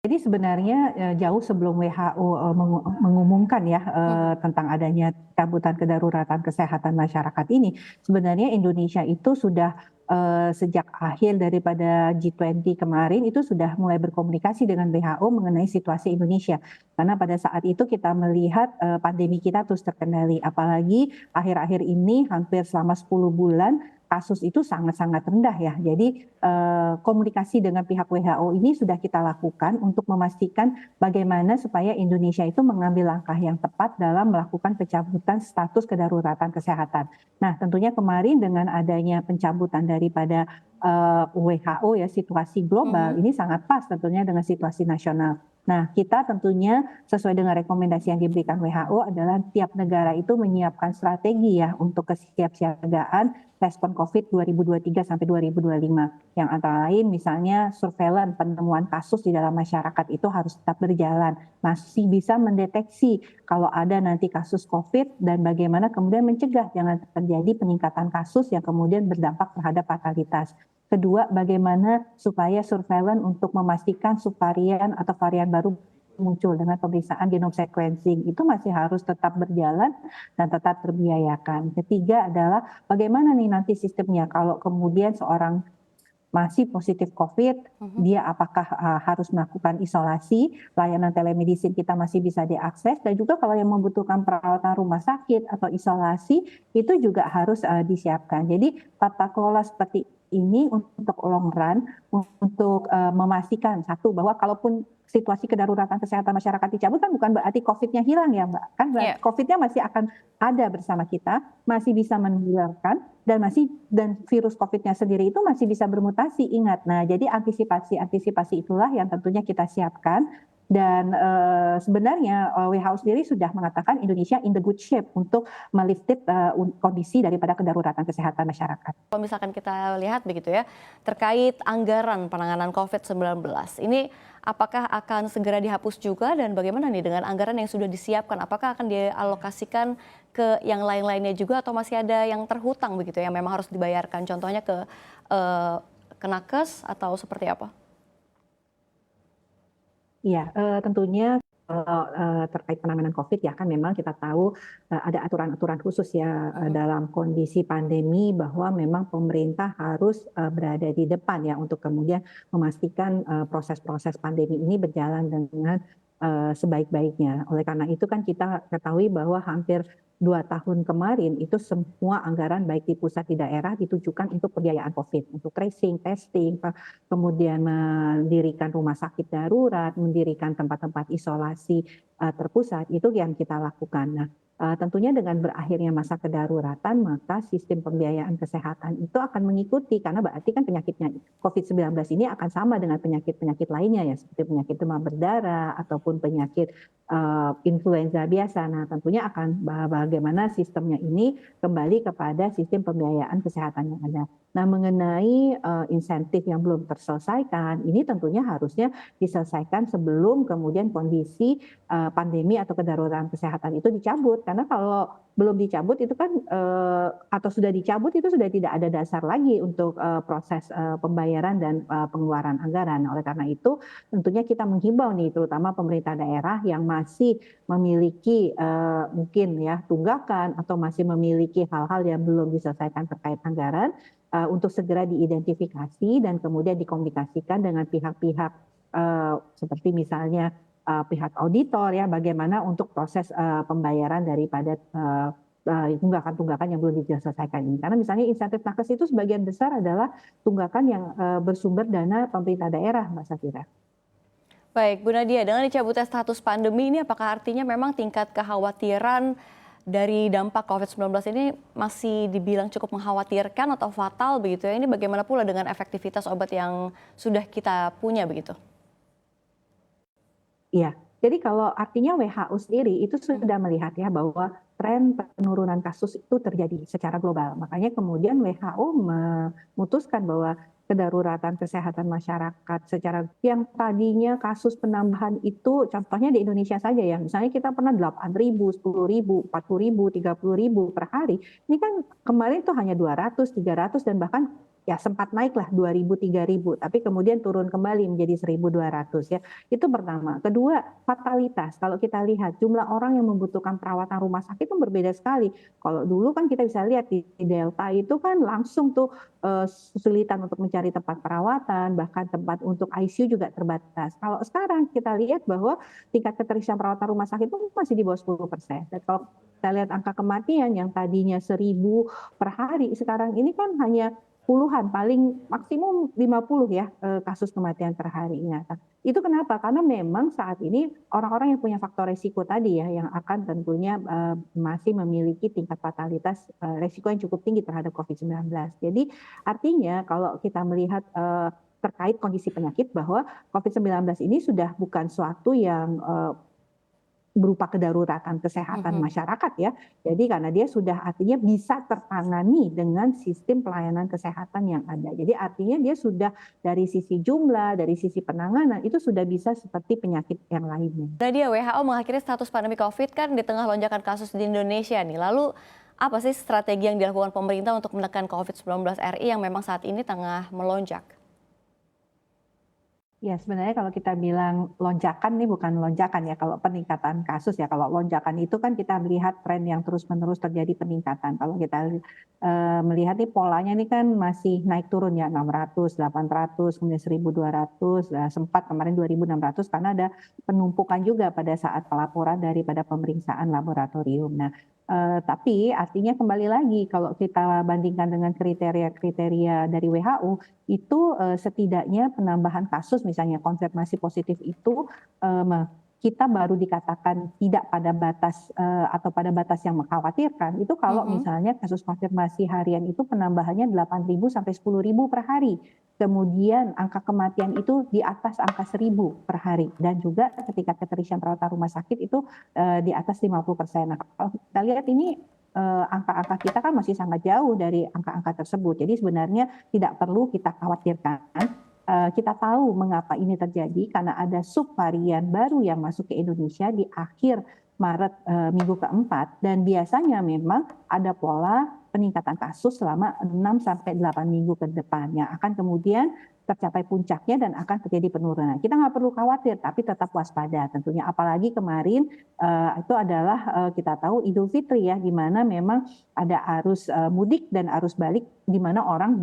Jadi sebenarnya jauh sebelum WHO mengumumkan ya Mhm. tentang adanya cabutan kedaruratan kesehatan masyarakat ini, sebenarnya Indonesia itu sudah sejak akhir daripada G20 kemarin itu sudah mulai berkomunikasi dengan WHO mengenai situasi Indonesia. Karena pada saat itu kita melihat pandemi kita terus terkendali, apalagi akhir-akhir ini hampir selama 10 bulan kasus itu sangat-sangat rendah ya. Jadi komunikasi dengan pihak WHO ini sudah kita lakukan untuk memastikan bagaimana supaya Indonesia itu mengambil langkah yang tepat dalam melakukan pencabutan status kedaruratan kesehatan. Nah, tentunya kemarin dengan adanya pencabutan daripada WHO ya situasi global Mhm. ini sangat pas tentunya dengan situasi nasional. Nah, kita tentunya sesuai dengan rekomendasi yang diberikan WHO adalah tiap negara itu menyiapkan strategi ya untuk kesiapsiagaan respon COVID 2023 sampai 2025. Yang antara lain misalnya surveillance penemuan kasus di dalam masyarakat itu harus tetap berjalan. Masih bisa mendeteksi kalau ada nanti kasus COVID dan bagaimana kemudian mencegah jangan terjadi peningkatan kasus yang kemudian berdampak terhadap fatalitas. Kedua, bagaimana supaya surveillance untuk memastikan subvarian atau varian baru muncul dengan pemeriksaan genome sequencing itu masih harus tetap berjalan dan tetap terbiayakan. Ketiga adalah bagaimana nih nanti sistemnya kalau kemudian seorang masih positif COVID, Mhm. dia apakah harus melakukan isolasi, layanan telemedicine kita masih bisa diakses, dan juga kalau yang membutuhkan perawatan rumah sakit atau isolasi, itu juga harus disiapkan. Jadi tata kelola seperti ini untuk long run, untuk memastikan satu bahwa kalaupun situasi kedaruratan kesehatan masyarakat dicabut kan bukan berarti COVID-nya hilang ya Mbak, kan Iya. COVID-nya masih akan ada bersama kita, masih bisa menularkan dan virus COVID-nya sendiri itu masih bisa bermutasi, ingat. Nah, jadi antisipasi itulah yang tentunya kita siapkan dan sebenarnya WHO sendiri sudah mengatakan Indonesia in the good shape untuk melifted kondisi daripada kedaruratan kesehatan masyarakat. Kalau misalkan kita lihat begitu ya, terkait anggaran penanganan COVID-19, ini apakah akan segera dihapus juga dan bagaimana nih dengan anggaran yang sudah disiapkan? Apakah akan dialokasikan ke yang lain-lainnya juga atau masih ada yang terhutang begitu yang memang harus dibayarkan? Contohnya ke nakes atau seperti apa? Iya, tentunya kalau terkait penanganan COVID ya kan memang kita tahu ada aturan-aturan khusus ya Mhm. dalam kondisi pandemi bahwa memang pemerintah harus berada di depan ya untuk kemudian memastikan proses-proses pandemi ini berjalan dengan sebaik-baiknya. Oleh karena itu kan kita ketahui bahwa hampir 2 tahun kemarin itu semua anggaran baik di pusat di daerah ditujukan untuk pembiayaan COVID, untuk tracing, testing, kemudian mendirikan rumah sakit darurat, mendirikan tempat-tempat isolasi terpusat, itu yang kita lakukan. Nah, tentunya dengan berakhirnya masa kedaruratan, maka sistem pembiayaan kesehatan itu akan mengikuti, karena berarti kan penyakitnya COVID-19 ini akan sama dengan penyakit-penyakit lainnya ya, seperti penyakit demam berdarah ataupun penyakit influenza biasa. Nah, tentunya akan bagaimana sistemnya ini kembali kepada sistem pembiayaan kesehatan yang ada. Nah, mengenai insentif yang belum terselesaikan, ini tentunya harusnya diselesaikan sebelum kemudian kondisi pandemi atau kedaruratan kesehatan itu dicabut. Karena kalau belum dicabut itu kan atau sudah dicabut itu sudah tidak ada dasar lagi untuk proses pembayaran dan pengeluaran anggaran. Nah, oleh karena itu tentunya kita menghimbau nih terutama pemerintah daerah yang masih memiliki mungkin ya tunggakan atau masih memiliki hal-hal yang belum diselesaikan terkait anggaran untuk segera diidentifikasi dan kemudian dikomunikasikan dengan pihak-pihak seperti misalnya pihak auditor ya bagaimana untuk proses pembayaran daripada tunggakan-tunggakan yang belum diselesaikan ini. Karena misalnya insentif nakes itu sebagian besar adalah tunggakan yang bersumber dana pemerintah daerah, Mbak Safira. Baik, Bu Nadia, dengan dicabutnya status pandemi ini apakah artinya memang tingkat kekhawatiran dari dampak COVID-19 ini masih dibilang cukup mengkhawatirkan atau fatal begitu ya? Ini bagaimana pula dengan efektivitas obat yang sudah kita punya begitu? Iya, jadi kalau artinya WHO sendiri itu Mhm. sudah melihat ya bahwa tren penurunan kasus itu terjadi secara global. Makanya kemudian WHO memutuskan bahwa kedaruratan kesehatan masyarakat secara yang tadinya kasus penambahan itu contohnya di Indonesia saja ya, misalnya kita pernah 8.000, 10.000, 40.000, 30.000 per hari. Ini kan kemarin tuh hanya 200, 300 dan bahkan ya sempat naiklah 2.000, 3.000, tapi kemudian turun kembali menjadi 1.200 ya. Itu pertama. Kedua, fatalitas. Kalau kita lihat jumlah orang yang membutuhkan perawatan rumah sakit itu berbeda sekali. Kalau dulu kan kita bisa lihat di Delta itu kan langsung tuh kesulitan untuk mencari tempat perawatan, bahkan tempat untuk ICU juga terbatas. Kalau sekarang kita lihat bahwa tingkat keterisian perawatan rumah sakit itu masih di bawah 10%. Dan kalau kita lihat angka kematian yang tadinya 1.000 per hari, sekarang ini kan hanya puluhan, paling maksimum 50 ya kasus kematian per hari. Nah, itu kenapa? Karena memang saat ini orang-orang yang punya faktor resiko tadi ya, yang akan tentunya masih memiliki tingkat fatalitas resiko yang cukup tinggi terhadap COVID-19. Jadi artinya kalau kita melihat terkait kondisi penyakit bahwa COVID-19 ini sudah bukan suatu yang berupa kedaruratan kesehatan masyarakat ya. Jadi karena dia sudah artinya bisa tertangani dengan sistem pelayanan kesehatan yang ada. Jadi artinya dia sudah dari sisi jumlah, dari sisi penanganan itu sudah bisa seperti penyakit yang lainnya. Nadia, WHO mengakhiri status pandemi COVID kan di tengah lonjakan kasus di Indonesia nih. Lalu apa sih strategi yang dilakukan pemerintah untuk menekan COVID-19 RI yang memang saat ini tengah melonjak? Ya, sebenarnya kalau kita bilang lonjakan nih bukan lonjakan ya, kalau peningkatan kasus ya. Kalau lonjakan itu kan kita melihat tren yang terus-menerus terjadi peningkatan. Kalau kita melihat nih polanya ini kan masih naik turun ya, 600, 800, kemudian 1.200, sempat kemarin 2.600 karena ada penumpukan juga pada saat pelaporan daripada pemeriksaan laboratorium. Nah, tapi artinya kembali lagi kalau kita bandingkan dengan kriteria-kriteria dari WHO, itu setidaknya penambahan kasus misalnya konfirmasi positif itu kita baru dikatakan tidak pada batas atau pada batas yang mengkhawatirkan itu kalau misalnya kasus konfirmasi harian itu penambahannya 8.000 sampai 10.000 per hari. Kemudian angka kematian itu di atas angka 1.000 per hari dan juga ketika keterisian perawatan rumah sakit itu di atas 50%. Nah, kalau kita lihat ini angka-angka kita kan masih sangat jauh dari angka-angka tersebut. Jadi sebenarnya tidak perlu kita khawatirkan. Kita tahu mengapa ini terjadi karena ada subvarian baru yang masuk ke Indonesia di akhir Maret minggu keempat dan biasanya memang ada pola peningkatan kasus selama 6 sampai 8 minggu ke depan yang akan kemudian tercapai puncaknya dan akan terjadi penurunan. Kita nggak perlu khawatir, tapi tetap waspada tentunya. Apalagi kemarin itu adalah kita tahu Idul Fitri ya, di mana memang ada arus mudik dan arus balik, di mana orang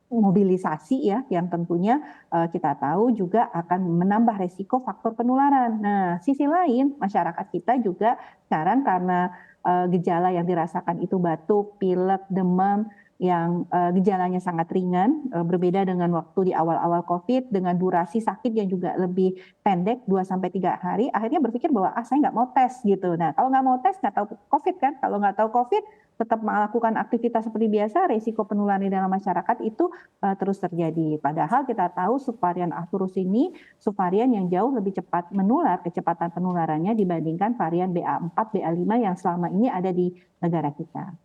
mobilisasi ya, yang tentunya kita tahu juga akan menambah resiko faktor penularan. Nah, sisi lain masyarakat kita juga sekarang karena gejala yang dirasakan itu batuk, pilek, demam, yang gejalanya sangat ringan, berbeda dengan waktu di awal-awal COVID dengan durasi sakit yang juga lebih pendek 2-3 hari, akhirnya berpikir bahwa saya nggak mau tes gitu. Nah, kalau nggak mau tes nggak tahu COVID kan, kalau nggak tahu COVID tetap melakukan aktivitas seperti biasa, resiko penularan di dalam masyarakat itu terus terjadi. Padahal kita tahu subvarian Arcturus ini subvarian yang jauh lebih cepat menular, kecepatan penularannya dibandingkan varian BA4, BA5 yang selama ini ada di negara kita.